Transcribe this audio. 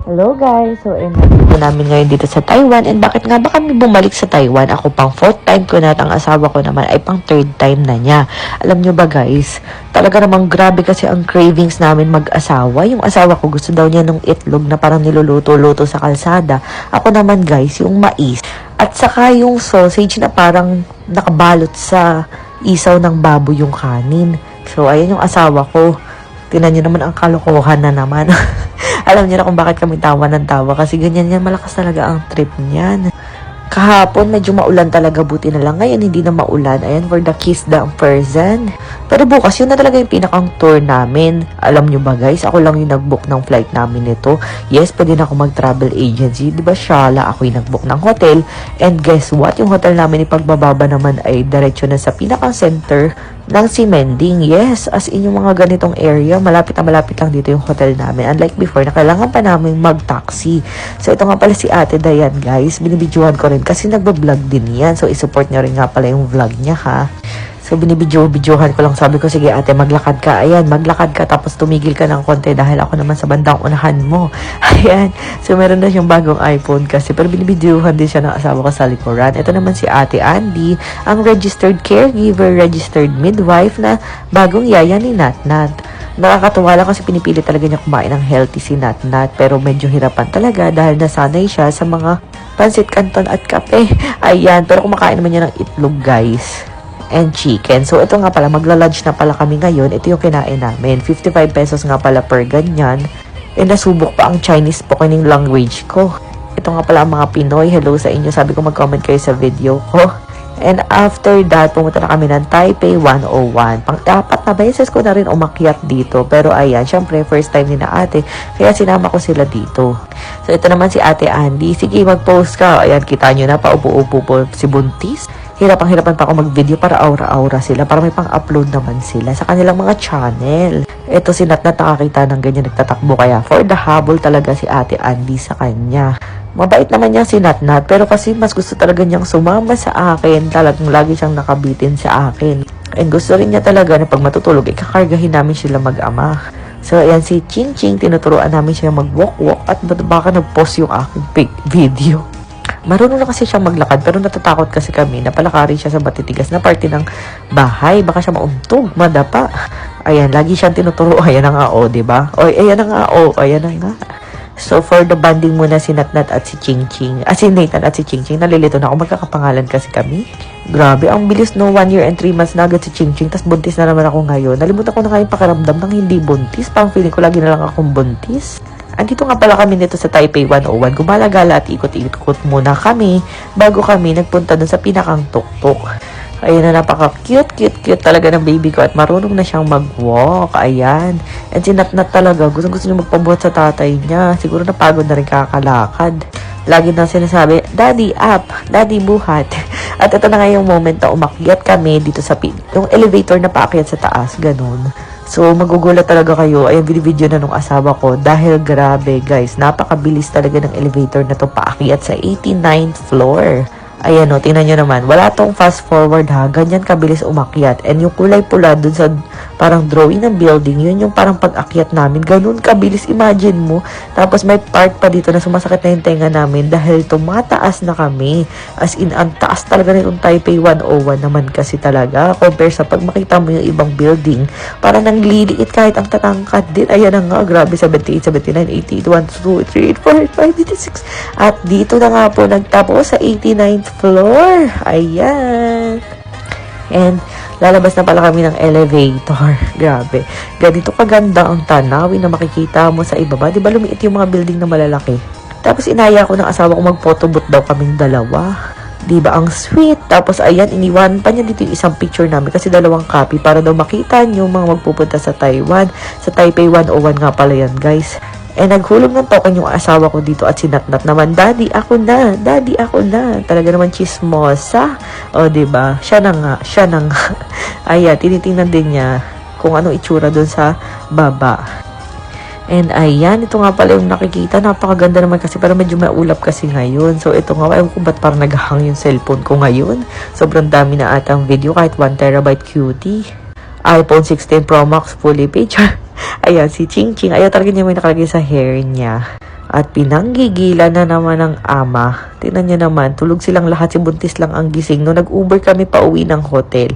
Hello guys! So, nandito namin ngayon dito sa Taiwan. And bakit nga ba kami bumalik sa Taiwan? Ako pang 4th time ko na at ang asawa ko naman ay pang 3rd time na niya. Alam nyo ba guys, talaga namang grabe kasi ang cravings namin mag-asawa. Yung asawa ko gusto daw niya nung itlog na parang niluluto-luto sa kalsada. Ako naman guys, yung mais. At saka yung sausage na parang nakabalot sa isaw ng baboy yung kanin. So, ayan yung asawa ko. Tingnan nyo naman ang kalokohan na naman. Alam niyo na kung bakit kami tawa ng tawa kasi ganyan yan, malakas talaga ang trip niyan. Kahapon medyo maulan talaga, buti na lang ngayon hindi na maulan. Ayan, for the kiss the person. Pero bukas yun na talaga yung pinakang tour namin. Alam nyo ba guys, ako lang yung nagbook ng flight namin nito. Yes, pwede na ako mag-travel agency. Diba Shala, ako yung nagbook ng hotel. And guess what, yung hotel namin ipagbababa naman ay diretso na sa pinakang center ng Simending. Yes, as in yung mga ganitong area, malapit na malapit lang dito yung hotel namin. Unlike before, na kailangan pa namin mag-taxi. So, ito nga pala si Ate Dayan, guys. Binibidyohan ko rin kasi nagbablog din yan. So, isupport nyo rin nga pala yung vlog niya, ha. So, binibidyohan ko lang. Sabi ko, sige ate, maglakad ka. Ayan, maglakad ka. Tapos tumigil ka ng konti dahil ako naman sa bandang unahan mo. Ayan. So, meron na siyang bagong iPhone kasi. Pero binibidyohan din siya ng asawa ko sa likuran. Ito naman si Ate Andy, ang registered caregiver, registered midwife na bagong yaya ni Natnat. Nakakatuwa lang kasi pinipili talaga niya kumain ng healthy si Natnat. Pero medyo hirapan talaga dahil nasanay siya sa mga pansit canton at kape. Ayan. Pero kumakain naman niya ng itlog, guys. And chicken. So, ito nga pala, magla-lunch na pala kami ngayon. Ito yung kinain namin. 55 pesos nga pala per ganyan. And nasubok pa ang Chinese spoken language ko. Ito nga pala ang mga Pinoy. Hello sa inyo. Sabi ko mag-comment kayo sa video ko. And after that, pumunta na kami ng Taipei 101. Pang-apat na beses ko na rin umakyat dito. Pero ayan, syempre, first time ni na ate. Kaya sinama ko sila dito. So, ito naman si Ate Andy. Sige, mag-post ka. Ayan, kita nyo na, paupo-upo po si Buntis. Hirapang-hirapan pa ako mag-video para aura-aura sila, para may pang-upload naman sila sa kanilang mga channel. Ito si Natnat nakakita ng ganyan nagtatakbo, kaya for the habol talaga si Ate Andy sa kanya. Mabait naman niya si Natnat, pero kasi mas gusto talaga niyang sumama sa akin. Talagang lagi siyang nakabitin sa akin. And gusto rin niya talaga na pag matutulog, ikakargahin namin sila mag-ama. So, ayan si Ching Ching, tinuturuan namin siya mag-walk-walk at baka nag-post yung aking video. Marunong na kasi siya maglakad pero natatakot kasi kami na palakarin siya sa matitigas na parte ng bahay. Baka siya mauntog, madapa. Ayan, lagi siyang tinuturo. Ayan na nga, o, diba? O, ayan na nga, o, ayan na nga. So, for the banding muna si Natnat at si Ching Ching. Si Nathan at si Ching Ching. Nalilito na ako. Magkakapangalan kasi kami. Grabe, ang bilis no. 1 year and 3 months na agad si Ching Ching. Tapos buntis na naman ako ngayon. Nalimutan ko na nga yung pakiramdam ng hindi buntis. Parang feeling ko lagi na lang akong buntis. Andito nga pala kami nito sa Taipei 101. Gumala-gala at ikot-ikot muna kami bago kami nagpunta dun sa pinakang tuktok. Ayan na, napaka-cute talaga ng baby ko at marunong na siyang mag-walk. Ayan. And si Natnat talaga, gusto niya magpabuhat sa tatay niya. Siguro napagod na rin kakalakad. Lagi na sinasabi, Daddy up, Daddy buhat. At ito na nga yung moment na umakyat kami dito sa yung elevator na paakyat sa taas, ganun. So, magugulat talaga kayo. Ayan, video na nung asawa ko. Dahil grabe, guys. Napakabilis talaga ng elevator na to paakyat sa 89th floor. Ayan o, tingnan nyo naman. Wala tong fast forward ha. Ganyan kabilis umakyat. And yung kulay pula dun sa parang drawing ng building, yun yung parang pag-akyat namin. Ganun kabilis, imagine mo. Tapos may part pa dito na sumasakit na yung tenga namin dahil tumataas na kami. As in, ang taas talaga na yung Taipei 101 naman kasi talaga. Compare sa pag makita mo yung ibang building, parang nangliliit kahit ang tatangkad din. Ayan na nga, grabe, 78, 79, 80, 1, 2, 3, 4, 5, 56. At dito na nga po nagtapos sa 89th floor. Ayan. And lalabas na pala kami ng elevator. Grabe. Ganito kaganda ang tanawin na makikita mo sa ibaba. Diba lumiit yung mga building na malalaki? Tapos inaya ko ng asawa ko mag-photobooth daw kaming dalawa. Diba ang sweet? Tapos ayan, iniwan pa niya dito yung isang picture namin kasi 2 copy para daw makita nyo mga magpupunta sa Taiwan. Sa Taipei 101 nga pala yan, guys. Eh, naghulog ng token yung asawa ko dito at si Natnat naman, Daddy, ako na. Daddy, ako na. Talaga naman chismosa. O, diba? Siya na nga. Ayan, tinitingnan din niya kung anong itsura dun sa baba. And ayan, ito nga pala yung nakikita. Napakaganda naman kasi pero medyo maulap kasi ngayon. So, ito nga, ewan ko ba't parang naghahang yung cellphone ko ngayon. Sobrang dami na atang video kahit 1 terabyte cutie. iPhone 16 Pro Max fully page. Ayan, si Ching Ching. Ayaw talaga niya may nakalagay sa hair niya. At pinanggigilan na naman ng ama. Tingnan niyo naman, tulog silang lahat, si Buntis lang ang gising. No, nag-Uber kami pa uwi ng hotel.